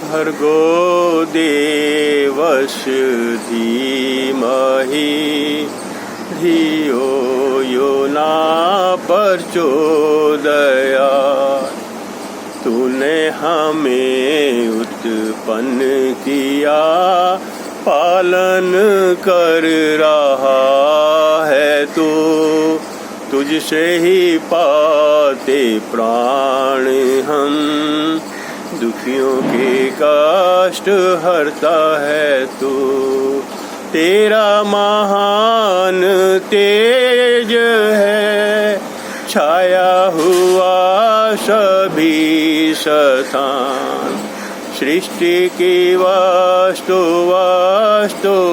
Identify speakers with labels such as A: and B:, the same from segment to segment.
A: भर्गो देवस्य धीमहि धियो यो न प्रचोदयात्। तूने हमें उत्पन्न किया, पालन कर रहा है तू। तुझसे ही पाते प्राण हम, दुखियों के कष्ट हरता है तू। तेरा महान तेज है, छाया हुआ सभी स्थान। सृष्टि की वास्तु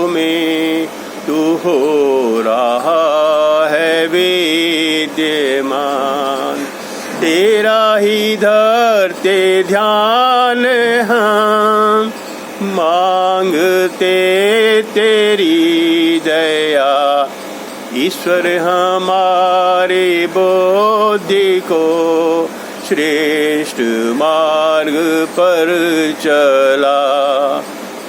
A: में तू हो रहा है विद्यमान। तेरा ही धरते ध्यान हम, मांगते तेरी दया। ईश्वर हमारे बुद्धि को श्रेष्ठ मार्ग पर चला।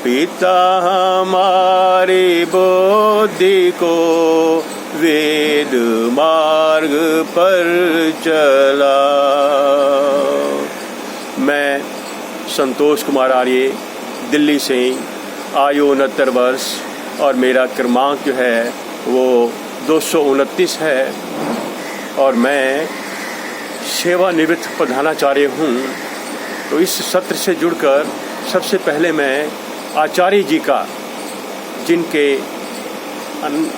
A: पिता हमारे बुद्धि को वेद मार्ग पर चला। मैं संतोष कुमार आर्य, दिल्ली से, आयु 69 वर्ष और मेरा क्रमांक जो है वो 229 है और मैं सेवानिवृत्त प्रधानाचार्य हूँ। तो इस सत्र से जुड़कर सबसे पहले मैं आचार्य जी का, जिनके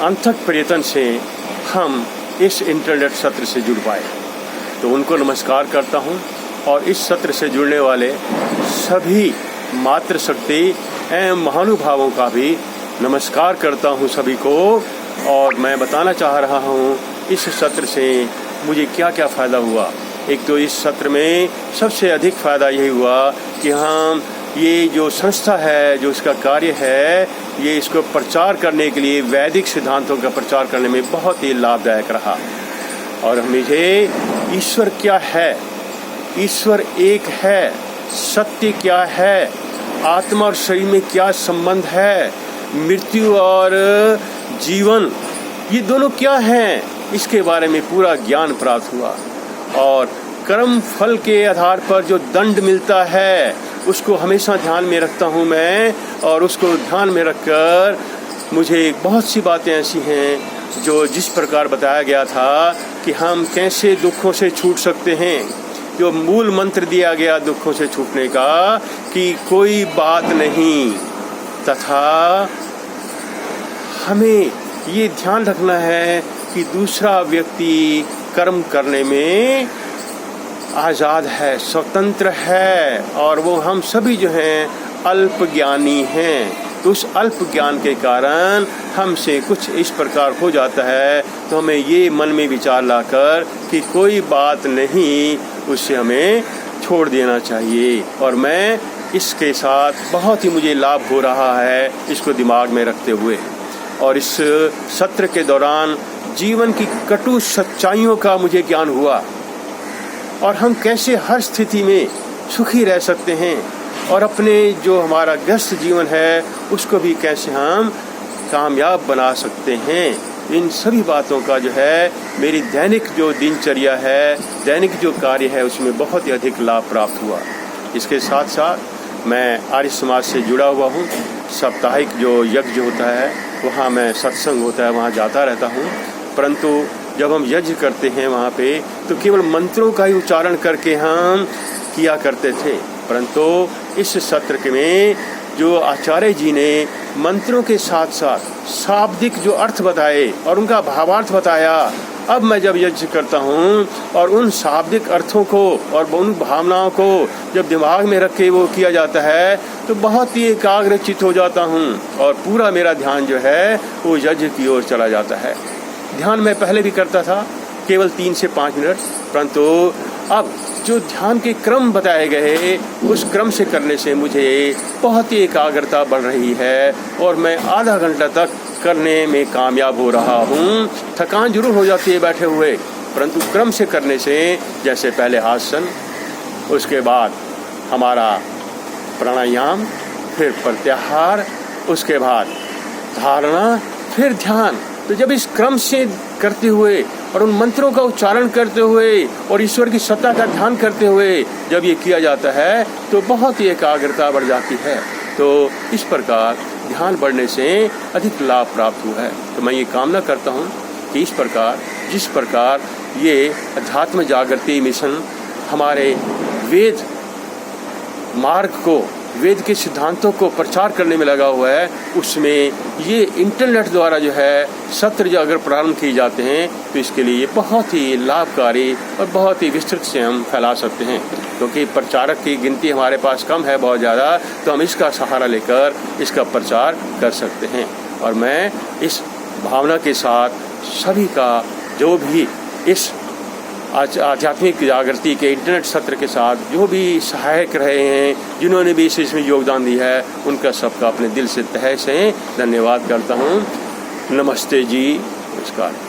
A: अनथक प्रयत्न से हम इस इंटरनेट सत्र से जुड़ पाए, तो उनको नमस्कार करता हूँ। और इस सत्र से जुड़ने वाले सभी मातृशक्ति एवं महानुभावों का भी नमस्कार करता हूँ सभी को। और मैं बताना चाह रहा हूँ इस सत्र से मुझे क्या क्या फ़ायदा हुआ। एक तो इस सत्र में सबसे अधिक फ़ायदा यही हुआ कि हम ये जो संस्था है, जो इसका कार्य है, ये इसको प्रचार करने के लिए वैदिक सिद्धांतों का प्रचार करने में बहुत ही लाभदायक रहा। और मुझे ईश्वर क्या है, ईश्वर एक है, सत्य क्या है, आत्मा और शरीर में क्या संबंध है, मृत्यु और जीवन ये दोनों क्या हैं, इसके बारे में पूरा ज्ञान प्राप्त हुआ। और कर्म फल के आधार पर जो दंड मिलता है उसको हमेशा ध्यान में रखता हूँ मैं। और उसको ध्यान में रखकर मुझे बहुत सी बातें ऐसी हैं जो जिस प्रकार बताया गया था कि हम कैसे दुखों से छूट सकते हैं। जो मूल मंत्र दिया गया दुखों से छूटने का कि कोई बात नहीं, तथा हमें ये ध्यान रखना है कि दूसरा व्यक्ति कर्म करने में आज़ाद है, स्वतंत्र है, और वो हम सभी जो हैं अल्प ज्ञानी हैं। तो उस अल्प ज्ञान के कारण हमसे कुछ इस प्रकार हो जाता है, तो हमें ये मन में विचार लाकर कि कोई बात नहीं, उससे हमें छोड़ देना चाहिए। और मैं इसके साथ बहुत ही मुझे लाभ हो रहा है इसको दिमाग में रखते हुए। और इस सत्र के दौरान जीवन की कटु सच्चाइयों का मुझे ज्ञान हुआ और हम कैसे हर स्थिति में सुखी रह सकते हैं और अपने जो हमारा ग्रस्त जीवन है उसको भी कैसे हम कामयाब बना सकते हैं। इन सभी बातों का जो है मेरी दैनिक जो दिनचर्या है, दैनिक जो कार्य है, उसमें बहुत ही अधिक लाभ प्राप्त हुआ। इसके साथ साथ मैं आर्य समाज से जुड़ा हुआ हूँ। साप्ताहिक जो यज्ञ होता है, वहाँ मैं सत्संग होता है, वहाँ जाता रहता हूँ। परंतु जब हम यज्ञ करते हैं वहाँ पे तो केवल मंत्रों का ही उच्चारण करके हम किया करते थे। परंतु इस सत्र में जो आचार्य जी ने मंत्रों के साथ साथ शाब्दिक जो अर्थ बताए और उनका भावार्थ बताया, अब मैं जब यज्ञ करता हूँ और उन शाब्दिक अर्थों को और उन भावनाओं को जब दिमाग में रख के वो किया जाता है तो बहुत ही एकाग्रचित्त हो जाता हूँ और पूरा मेरा ध्यान जो है वो यज्ञ की ओर चला जाता है। ध्यान मैं पहले भी करता था केवल 3 से 5 मिनट, परंतु अब जो ध्यान के क्रम बताए गए उस क्रम से करने से मुझे बहुत ही एकाग्रता बढ़ रही है और मैं आधा घंटा तक करने में कामयाब हो रहा हूँ। थकान जरूर हो जाती है बैठे हुए, परंतु क्रम से करने से, जैसे पहले आसन, उसके बाद हमारा प्राणायाम, फिर प्रत्याहार, उसके बाद धारणा, फिर ध्यान। तो जब इस क्रम से करते हुए और उन मंत्रों का उच्चारण करते हुए और ईश्वर की सत्ता का ध्यान करते हुए जब ये किया जाता है तो बहुत ही एकाग्रता बढ़ जाती है। तो इस प्रकार ध्यान बढ़ने से अधिक लाभ प्राप्त हुआ है। तो मैं ये कामना करता हूँ कि इस प्रकार, जिस प्रकार ये अध्यात्म जागृति मिशन हमारे वेद मार्ग को, वेद के सिद्धांतों को प्रचार करने में लगा हुआ है, उसमें ये इंटरनेट द्वारा जो है सत्र जो अगर प्रारंभ किए जाते हैं तो इसके लिए बहुत ही लाभकारी और बहुत ही विस्तृत से हम फैला सकते हैं। क्योंकि प्रचारक की गिनती हमारे पास कम है बहुत ज़्यादा, तो हम इसका सहारा लेकर इसका प्रचार कर सकते हैं। और मैं इस भावना के साथ सभी का, जो भी इस आध्यात्मिक जागृति के इंटरनेट सत्र के साथ जो भी सहायक रहे हैं, जिन्होंने भी इसमें योगदान दिया है, उनका सबका अपने दिल से तहे से धन्यवाद करता हूँ। नमस्ते जी, नमस्कार।